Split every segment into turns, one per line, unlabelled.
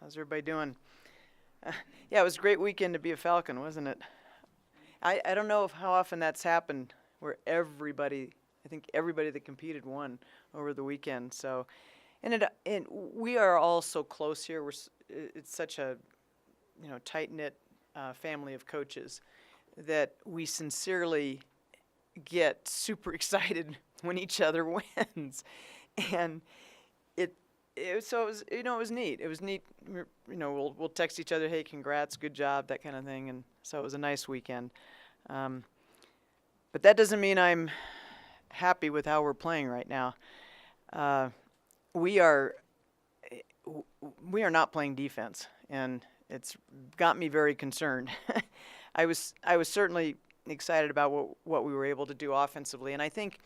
How's everybody doing? Yeah, it was a great weekend to be a Falcon, wasn't it? I don't know how often that's happened where I think everybody that competed won over the weekend. So, and we are all so close here. It's such a tight knit family of coaches that we sincerely get super excited when each other wins, and so it was it was neat. It was neat. We'll text each other, hey, congrats, good job, that kind of thing, and so it was a nice weekend. But that doesn't mean I'm happy with how we're playing right now. We are not playing defense, and it's got me very concerned. I was certainly excited about what we were able to do offensively, and I think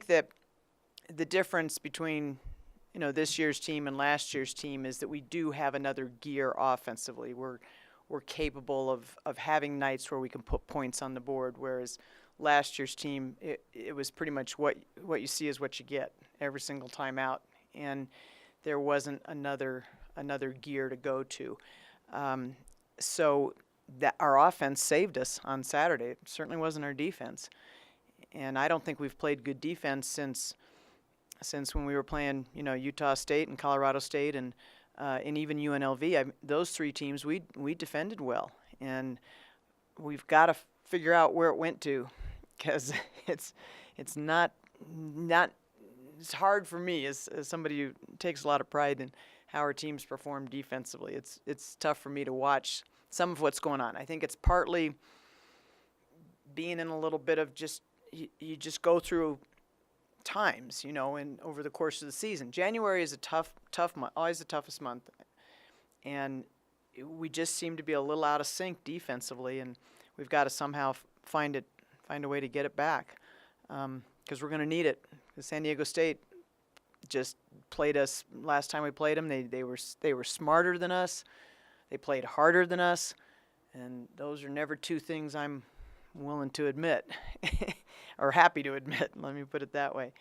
that the difference between this year's team and last year's team is that we do have another gear offensively. We're capable of having nights where we can put points on the board, whereas last year's team, it was pretty much what you see is what you get every single time out, and there wasn't another gear to go to. So that our offense saved us on Saturday. It certainly wasn't our defense, and I don't think we've played good defense since when we were playing, Utah State and Colorado State and even UNLV. Those three teams we defended well, and we've got to figure out where it went to, because it's not it's hard for me as somebody who takes a lot of pride in how our teams perform defensively. It's tough for me to watch some of what's going on. I think it's partly being in a little bit of you just go through times, and over the course of the season. January is a tough month, always the toughest month, and we just seem to be a little out of sync defensively, and we've got to somehow find a way to get it back, because we're going to need it. Because San Diego State just played us last time we played them. They were smarter than us. They played harder than us, and those are never two things I'm willing to admit or happy to admit, let me put it that way.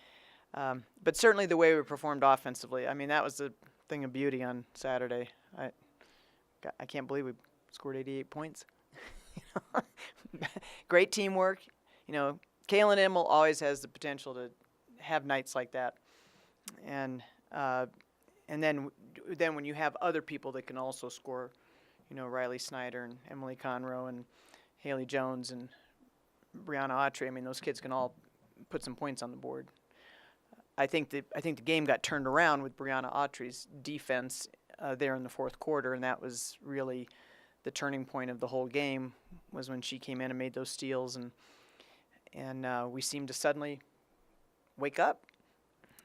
But certainly the way we performed offensively, I mean, that was the thing of beauty on Saturday. I can't believe we scored 88 points. Great teamwork. Kalen Immel always has the potential to have nights like that, and then when you have other people that can also score, Riley Snyder and Emily Conroe and Haley Jones and Brianna Autry. I mean, those kids can all put some points on the board. I think the game got turned around with Brianna Autry's defense there in the fourth quarter, and that was really the turning point of the whole game, was when she came in and made those steals, and we seemed to suddenly wake up,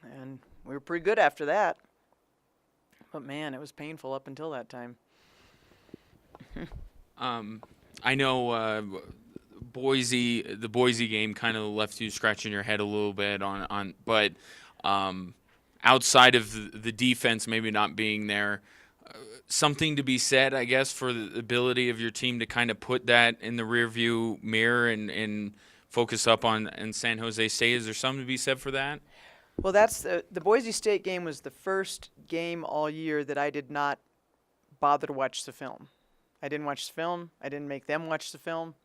and we were pretty good after that. But man, it was painful up until that time.
I know the Boise game kind of left you scratching your head a little bit but outside of the defense maybe not being there, something to be said, I guess, for the ability of your team to kind of put that in the rearview mirror and focus up on San Jose State. Is there something to be said for that?
Well, that's the Boise State game was the first game all year that I did not bother to watch the film. I didn't watch the film. I didn't make them watch the film.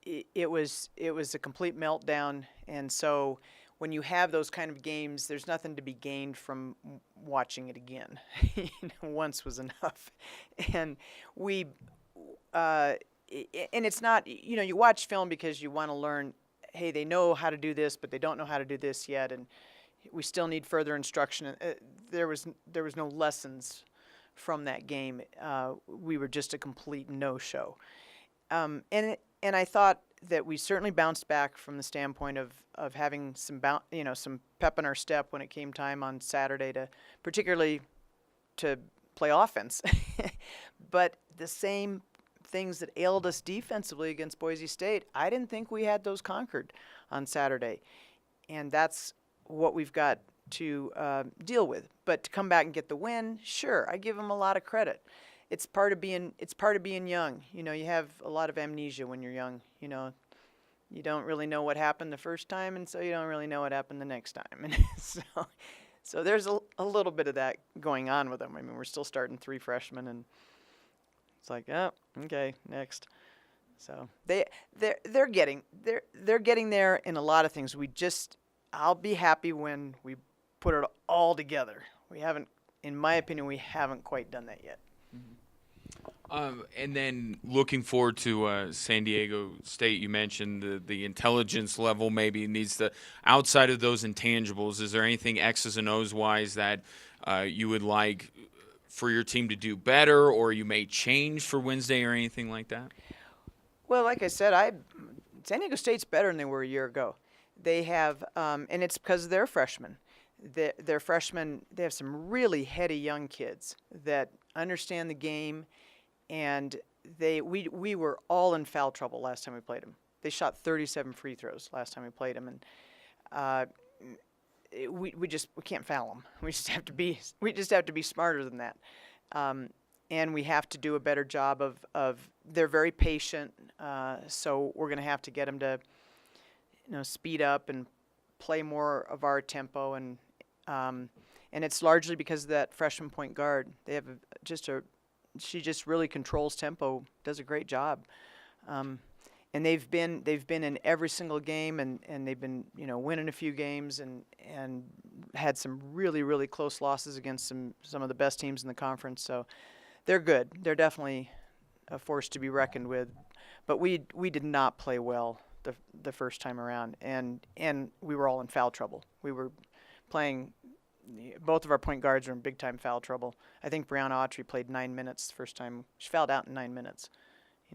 It was a complete meltdown, and so when you have those kind of games, there's nothing to be gained from watching it again. Once was enough, and and it's not, you watch film because you want to learn. Hey, they know how to do this, but they don't know how to do this yet, and we still need further instruction. There was no lessons from that game. We were just a complete no-show. And I thought that we certainly bounced back from the standpoint of having some pep in our step when it came time on Saturday particularly to play offense. But the same things that ailed us defensively against Boise State, I didn't think we had those conquered on Saturday, and that's what we've got to deal with. But to come back and get the win, sure, I give them a lot of credit. It's part of being young. You have a lot of amnesia when you're young. You don't really know what happened the first time, and so you don't really know what happened the next time. And so So there's a little bit of that going on with them. I mean, we're still starting 3 freshmen, and it's like, oh, okay, next. So they're getting there in a lot of things. I'll be happy when we put it all together. We haven't, in my opinion, we haven't quite done that yet.
And then looking forward to San Diego State, you mentioned the intelligence level maybe needs to, outside of those intangibles, is there anything X's and O's wise that you would like for your team to do better, or you may change for Wednesday or anything like that?
Well, like I said, San Diego State's better than they were a year ago. They have, and it's because they're freshmen. They're freshmen. They have some really heady young kids that understand the game. And we were all in foul trouble last time we played them. They shot 37 free throws last time we played them, and we can't foul them. We just have to be smarter than that, and we have to do a better job of. They're very patient, so we're going to have to get them to, speed up and play more of our tempo, and it's largely because of that freshman point guard. They have she just really controls tempo, does a great job. And they've been in every single game, and they've been, winning a few games and had some really, really close losses against some of the best teams in the conference. So they're good. They're definitely a force to be reckoned with. But we did not play well the first time around, and we were all in foul trouble. We were playing. Both of our point guards are in big-time foul trouble. I think Brianna Autry played 9 minutes the first time. She fouled out in 9 minutes.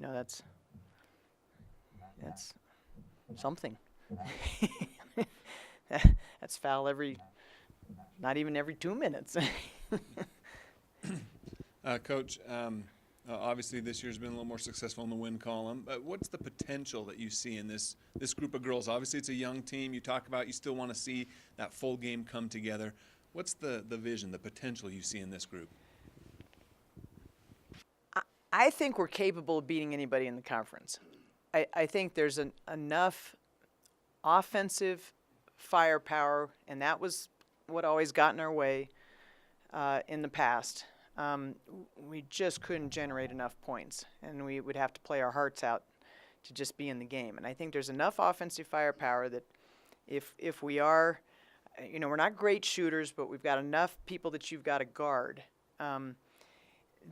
That's something. That's foul not even every 2 minutes.
Coach, obviously this year's been a little more successful in the win column, but what's the potential that you see in this group of girls? Obviously it's a young team. You talk about you still want to see that full game come together. What's the vision, the potential you see in this group?
I think we're capable of beating anybody in the conference. I think there's enough offensive firepower, and that was what always got in our way in the past. We just couldn't generate enough points, and we would have to play our hearts out to just be in the game. And I think there's enough offensive firepower that if we are, we're not great shooters, but we've got enough people that you've got to guard.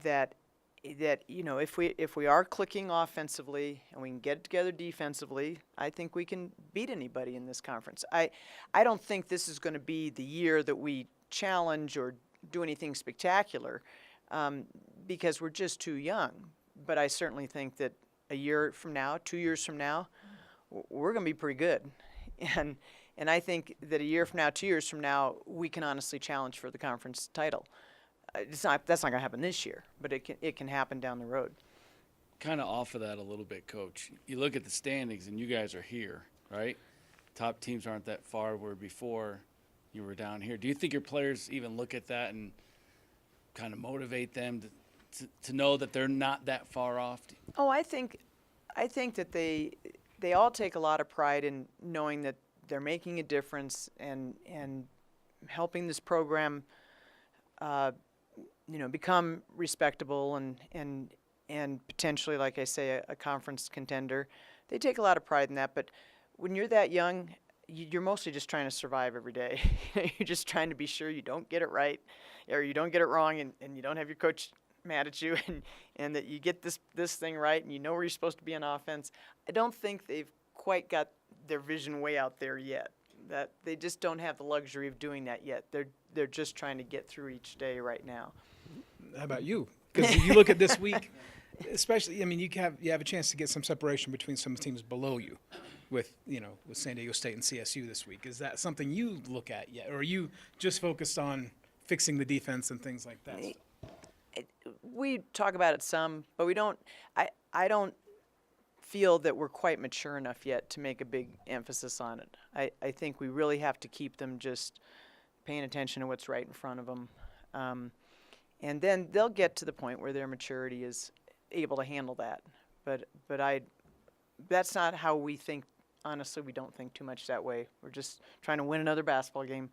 That if we are clicking offensively and we can get it together defensively, I think we can beat anybody in this conference. I don't think this is going to be the year that we challenge or do anything spectacular, because we're just too young. But I certainly think that a year from now, 2 years from now, we're going to be pretty good. And I think that a year from now, 2 years from now, we can honestly challenge for the conference title. That's not going to happen this year, but it can happen down the road.
Kind of off of that a little bit, Coach. You look at the standings, and you guys are here, right? Top teams aren't that far, where before you were down here. Do you think your players even look at that and kind of motivate them to know that they're not that far off?
Oh, I think that they all take a lot of pride in knowing that they're making a difference and helping this program, become respectable and potentially, like I say, a conference contender. They take a lot of pride in that. But when you're that young, you're mostly just trying to survive every day. You're just trying to be sure you don't get it right, or you don't get it wrong, and you don't have your coach mad at you, and that you get this thing right, and you know where you're supposed to be on offense. I don't think they've quite got their vision way out there yet. That they just don't have the luxury of doing that yet. They're just trying to get through each day right now.
How about you? Because you look at this week, especially, you have a chance to get some separation between some teams below you, with San Diego State and CSU this week. Is that something you look at yet, or are you just focused on fixing the defense and things like that?
We talk about it some, but we don't. I don't feel that we're quite mature enough yet to make a big emphasis on it. I think we really have to keep them just paying attention to what's right in front of them. And then they'll get to the point where their maturity is able to handle that. But that's not how we think. Honestly, we don't think too much that way. We're just trying to win another basketball game.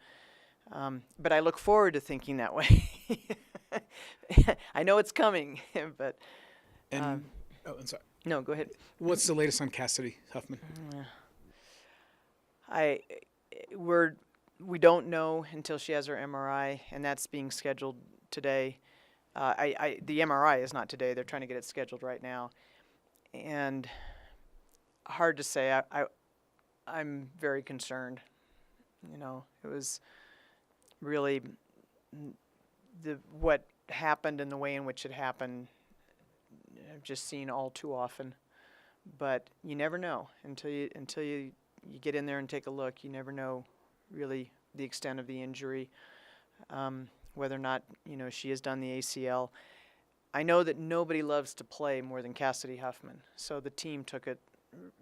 But I look forward to thinking that way. I know it's coming, but
And I'm sorry.
no, go ahead.
What's the latest on Cassidy Huffman?
We don't know until she has her MRI, and that's being scheduled today. The MRI is not today. They're trying to get it scheduled right now, and hard to say. I'm very concerned. You know, it was really what happened and the way in which it happened. I've just seen all too often, but you never know until you get in there and take a look. You never know really the extent of the injury, whether or not she has done the ACL. I know that nobody loves to play more than Cassidy Huffman, so the team took it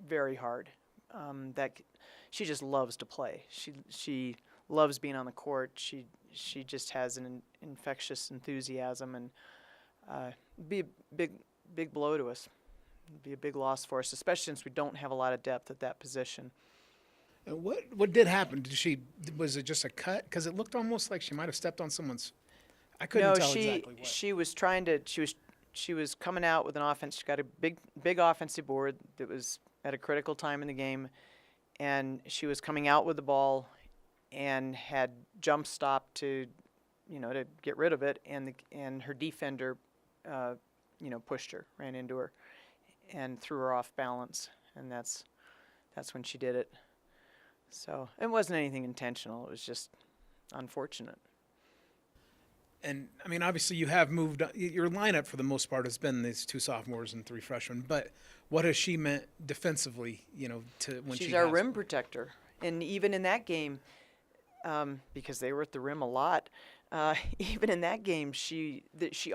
very hard. That she just loves to play. She loves being on the court. She just has an infectious enthusiasm, and be a big blow to us. It'd be a big loss for us, especially since we don't have a lot of depth at that position.
And what did happen? Was it just a cut? Because it looked almost like she might have stepped on someone's. I couldn't tell exactly what.
She was trying to. She was coming out with an offense. She got a big offensive board that was at a critical time in the game, and she was coming out with the ball, and had jump stopped to get rid of it, and her defender, pushed her, ran into her, and threw her off balance, and that's when she did it. So it wasn't anything intentional. It was just unfortunate.
And I mean, obviously, you have moved. Your lineup for the most part has been these 2 sophomores and 3 freshmen. But what has she meant defensively? To when
she's our rim protector, and even in that game, because they were at the rim a lot. Even in that game, she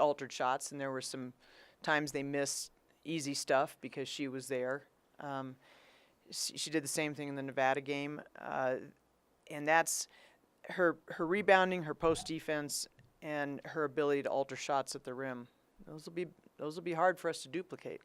altered shots, and there were some times they missed easy stuff because she was there. She did the same thing in the Nevada game, and that's her rebounding, her post defense, and her ability to alter shots at the rim. Those will be hard for us to duplicate.